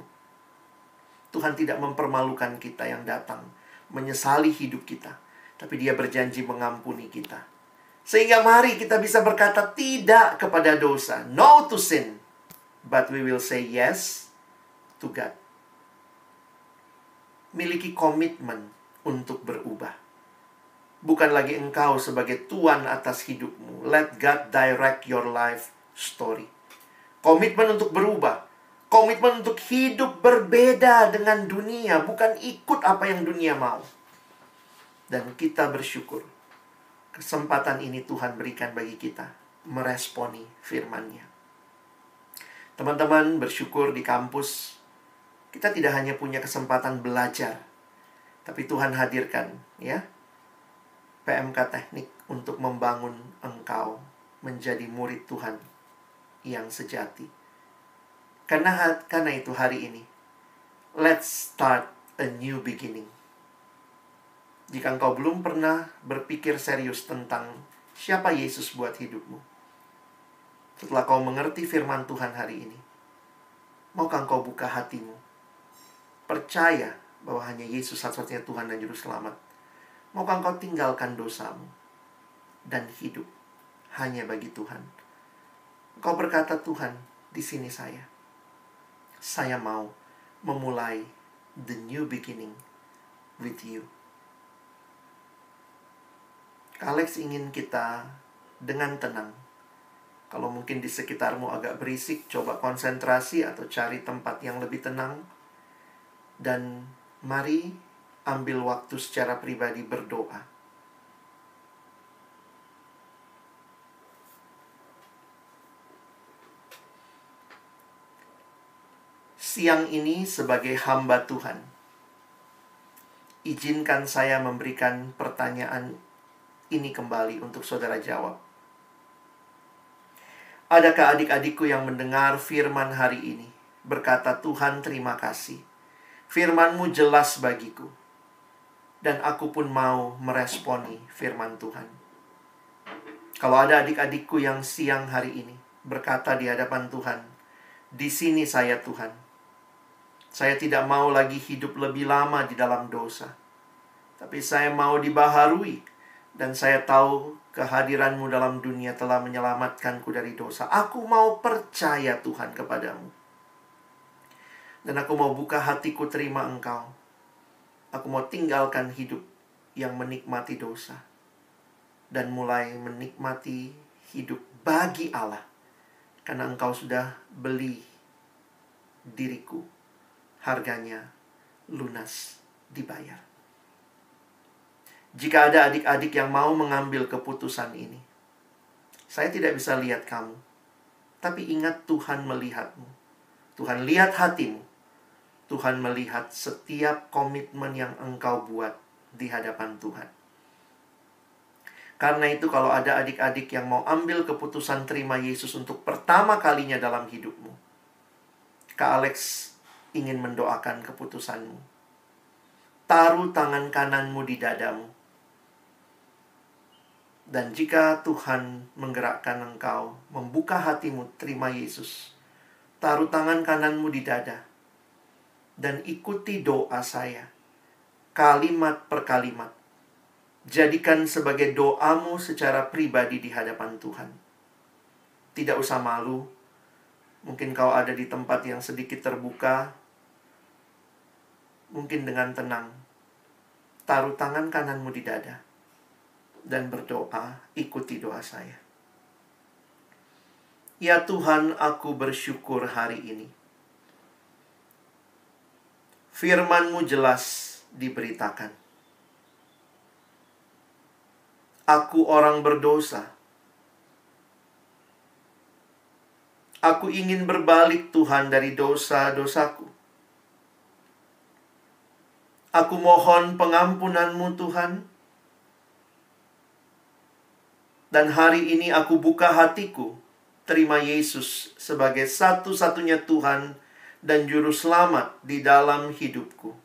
Tuhan tidak mempermalukan kita yang datang menyesali hidup kita, tapi Dia berjanji mengampuni kita. Sehingga mari kita bisa berkata tidak kepada dosa, no to sin, but we will say yes to God. Miliki komitmen untuk berubah. Bukan lagi engkau sebagai tuan atas hidupmu. Let God direct your life story. Komitmen untuk berubah. Komitmen untuk hidup berbeda dengan dunia. Bukan ikut apa yang dunia mau. Dan kita bersyukur. Kesempatan ini Tuhan berikan bagi kita. Meresponi firman-Nya. Teman-teman bersyukur di kampus. Kita tidak hanya punya kesempatan belajar. Tapi Tuhan hadirkan ya PMK Teknik untuk membangun engkau menjadi murid Tuhan yang sejati. Karena itu hari ini, let's start a new beginning. Jika engkau belum pernah berpikir serius tentang siapa Yesus buat hidupmu, setelah kau mengerti firman Tuhan hari ini, maukah engkau buka hatimu? Percaya bahwa hanya Yesus satu-satunya Tuhan dan Juru Selamat. Maukah engkau tinggalkan dosamu dan hidup hanya bagi Tuhan? Engkau berkata, Tuhan, di sini saya. Saya mau memulai the new beginning with you. Alex ingin kita dengan tenang. Kalau mungkin di sekitarmu agak berisik, coba konsentrasi atau cari tempat yang lebih tenang. Dan mari ambil waktu secara pribadi berdoa. Siang ini sebagai hamba Tuhan, izinkan saya memberikan pertanyaan ini kembali untuk saudara jawab. Adakah adik-adikku yang mendengar firman hari ini berkata, Tuhan terima kasih, firman-Mu jelas bagiku, dan aku pun mau meresponi firman Tuhan. Kalau ada adik-adikku yang siang hari ini berkata di hadapan Tuhan, di sini saya Tuhan, saya tidak mau lagi hidup lebih lama di dalam dosa, tapi saya mau dibaharui, dan saya tahu kehadiran-Mu dalam dunia telah menyelamatkanku dari dosa. Aku mau percaya Tuhan kepadamu. Dan aku mau buka hatiku terima Engkau. Aku mau tinggalkan hidup yang menikmati dosa. Dan mulai menikmati hidup bagi Allah. Karena Engkau sudah beli diriku. Harganya lunas dibayar. Jika ada adik-adik yang mau mengambil keputusan ini, saya tidak bisa lihat kamu. Tapi ingat Tuhan melihatmu. Tuhan lihat hatimu. Tuhan melihat setiap komitmen yang engkau buat di hadapan Tuhan. Karena itu kalau ada adik-adik yang mau ambil keputusan terima Yesus untuk pertama kalinya dalam hidupmu, Kak Alex ingin mendoakan keputusanmu. Taruh tangan kananmu di dadamu. Dan jika Tuhan menggerakkan engkau, membuka hatimu terima Yesus, taruh tangan kananmu di dada. Dan ikuti doa saya, kalimat per kalimat. Jadikan sebagai doamu secara pribadi di hadapan Tuhan. Tidak usah malu. Mungkin kau ada di tempat yang sedikit terbuka. mungkin dengan tenang, taruh tangan kananmu di dada, dan berdoa, ikuti doa saya. Ya Tuhan, aku bersyukur hari ini. Firman-Mu jelas diberitakan. Aku orang berdosa. Aku ingin berbalik Tuhan dari dosa-dosaku. Aku mohon pengampunan-Mu Tuhan. Dan hari ini aku buka hatiku, terima Yesus sebagai satu-satunya Tuhan dan Juru Selamat di dalam hidupku.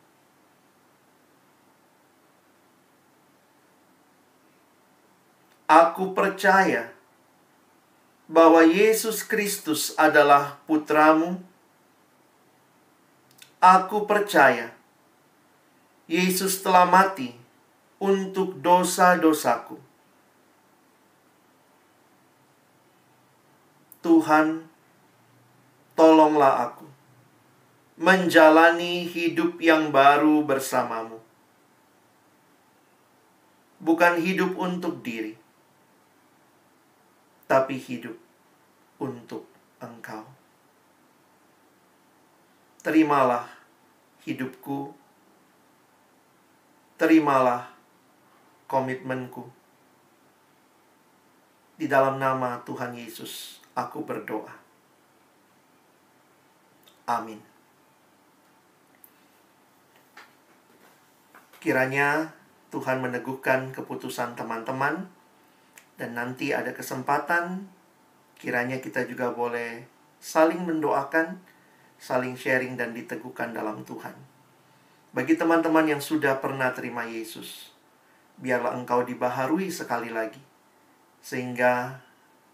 Aku percaya bahwa Yesus Kristus adalah Putra-Mu. Aku percaya Yesus telah mati untuk dosa-dosaku. Tuhan, tolonglah aku menjalani hidup yang baru bersama-Mu. Bukan hidup untuk diri, tapi hidup untuk Engkau. Terimalah hidupku, terimalah komitmenku. Di dalam nama Tuhan Yesus, aku berdoa. Amin. Kiranya Tuhan meneguhkan keputusan teman-teman, dan nanti ada kesempatan, kiranya kita juga boleh saling mendoakan, saling sharing dan diteguhkan dalam Tuhan. Bagi teman-teman yang sudah pernah terima Yesus, biarlah engkau dibaharui sekali lagi, sehingga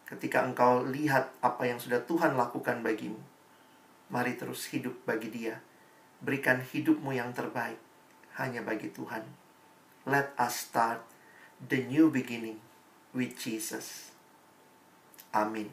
ketika engkau lihat apa yang sudah Tuhan lakukan bagimu, mari terus hidup bagi Dia. Berikan hidupmu yang terbaik hanya bagi Tuhan. Let us start the new beginning with Jesus. Amin.